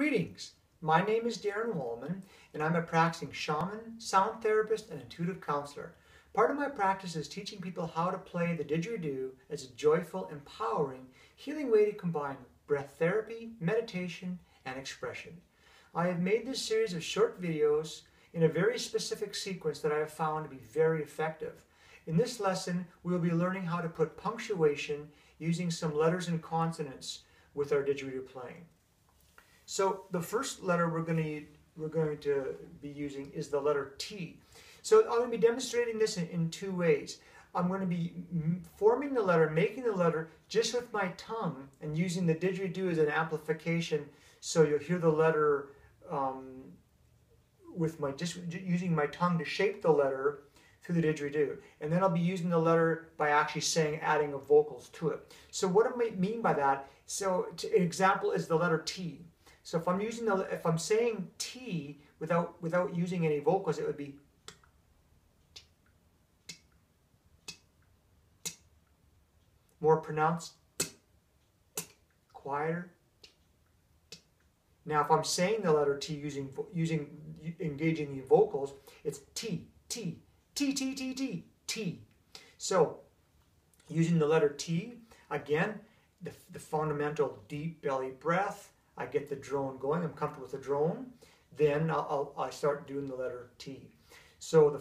Greetings, my name is Daran Wallman and I'm a practicing shaman, sound therapist, and intuitive counselor. Part of my practice is teaching people how to play the didgeridoo as a joyful, empowering, healing way to combine breath therapy, meditation, and expression. I have made this series of short videos in a very specific sequence that I have found to be very effective. In this lesson, we will be learning how to put punctuation using some letters and consonants with our didgeridoo playing. So the first letter we're going to be using is the letter T. So I'm going to be demonstrating this in two ways. I'm going to be forming the letter, making the letter just with my tongue and using the didgeridoo as an amplification. So you'll hear the letter with just using my tongue to shape the letter through the didgeridoo. And then I'll be using the letter by actually adding vocals to it. So what I mean by that, an example is the letter T. So if I'm saying T without using any vocals, it would be more pronounced, quieter. Now if I'm saying the letter T engaging the vocals, it's T, T, T, T, T, T, T. So using the letter T, again, the fundamental deep belly breath. I get the drone going. I'm comfortable with the drone. Then I start doing the letter T. So the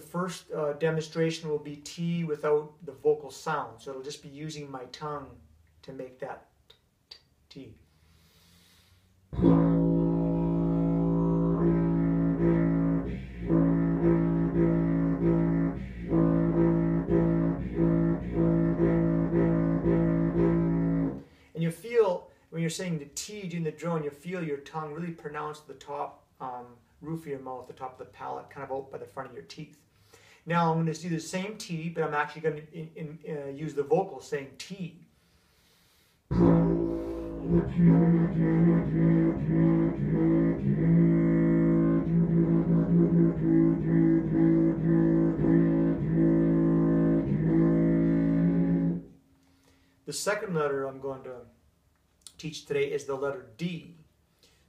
first demonstration will be T without the vocal sound. So it'll just be using my tongue to make that T. And you feel, when you're saying the T doing the drone, you feel your tongue really pronounce the top roof of your mouth, the top of the palate, kind of out by the front of your teeth. Now I'm going to do the same T, but I'm actually going to use the vocal saying T. The second letter I'm going to teach today is the letter D.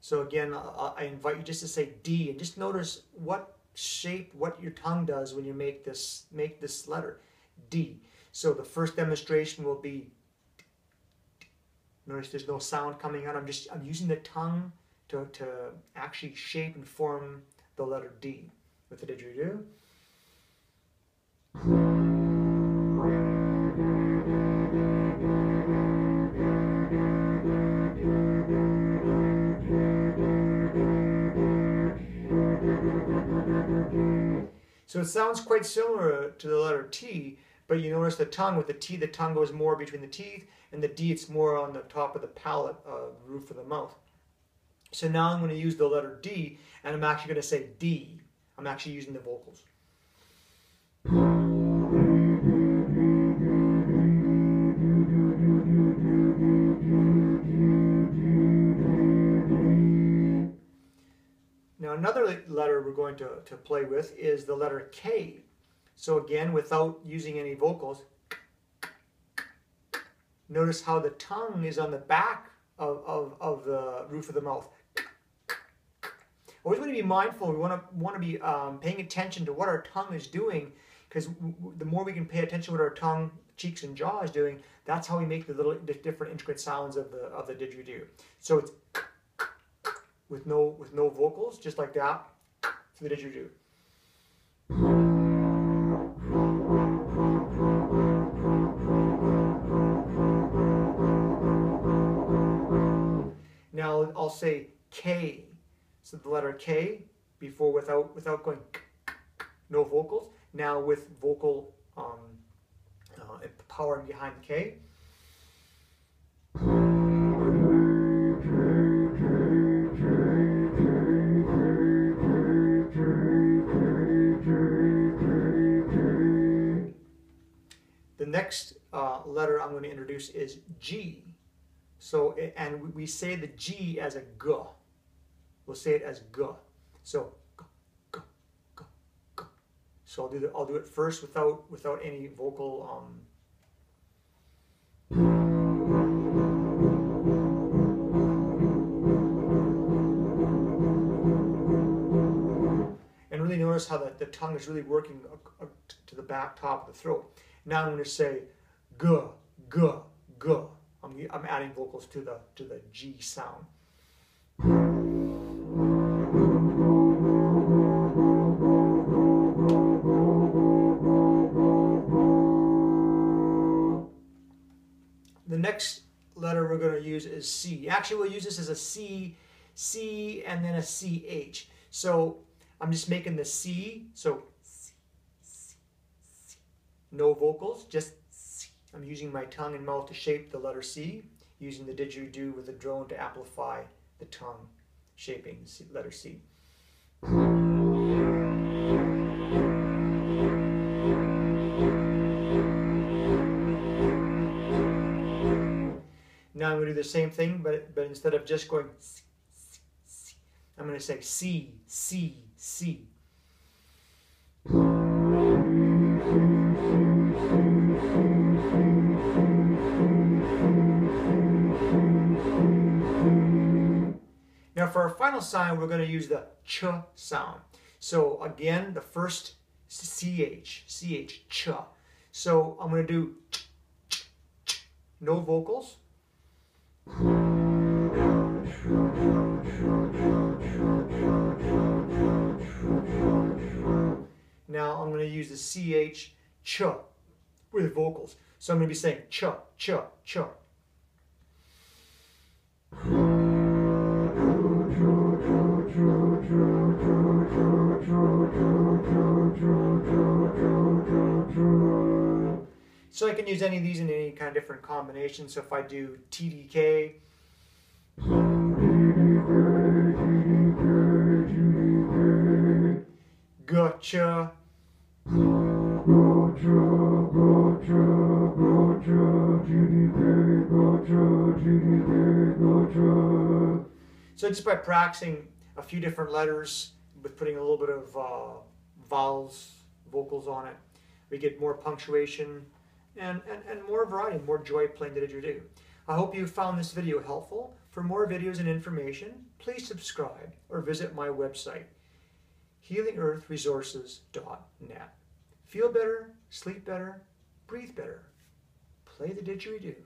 So again, I invite you just to say D and just notice what shape, what your tongue does when you make this letter, D. So the first demonstration will be, notice there's no sound coming out. I'm using the tongue to actually shape and form the letter D with the didgeridoo. So it sounds quite similar to the letter T, but you notice the tongue, with the T, the tongue goes more between the teeth, and the D, it's more on the top of the palate, roof of the mouth. So now I'm going to use the letter D, and I'm actually going to say D. I'm actually using the vocals. Now another letter we're going to play with is the letter K. So again, without using any vocals, notice how the tongue is on the back of the roof of the mouth. Always want to be mindful. We want to be paying attention to what our tongue is doing, because the more we can pay attention to what our tongue, cheeks, and jaw is doing, that's how we make the different intricate sounds of the didgeridoo. So it's with no vocals, just like that, to the didgeridoo. Now I'll say K. So the letter K before without going no vocals. Now with vocal powering behind the K. The next letter I'm going to introduce is G. So, and we say the G as a G. We'll say it as G. So, G, G, G, G. So I'll do it first without any vocal. notice how the tongue is really working to the back top of the throat. Now I'm going to say g, g, g. I'm adding vocals to the G sound. The next letter we're going to use is C. Actually, we'll use this as a C, C, and then a CH. So I'm just making the C, so C, C, C. No vocals, just C. I'm using my tongue and mouth to shape the letter C, using the didgeridoo with the drone to amplify the tongue shaping the letter C. Now I'm going to do the same thing, but instead of just going C, C, C, I'm going to say C, C, C. Now for our final sound, we're going to use the ch sound. So again, the first CH, ch. So I'm going to do ch, ch, ch. No vocals. Now I'm going to use the CH, ch, with vocals. So I'm going to be saying ch, ch, ch. So I can use any of these in any kind of different combination. So if I do TDK, gotcha, so just by practicing a few different letters with putting a little bit of vowels, vocals on it, we get more punctuation and more variety, more joy playing the didgeridoo. I hope you found this video helpful. For more videos and information, please subscribe or visit my website, healingearthresources.net. Feel better, sleep better, breathe better, play the didgeridoo.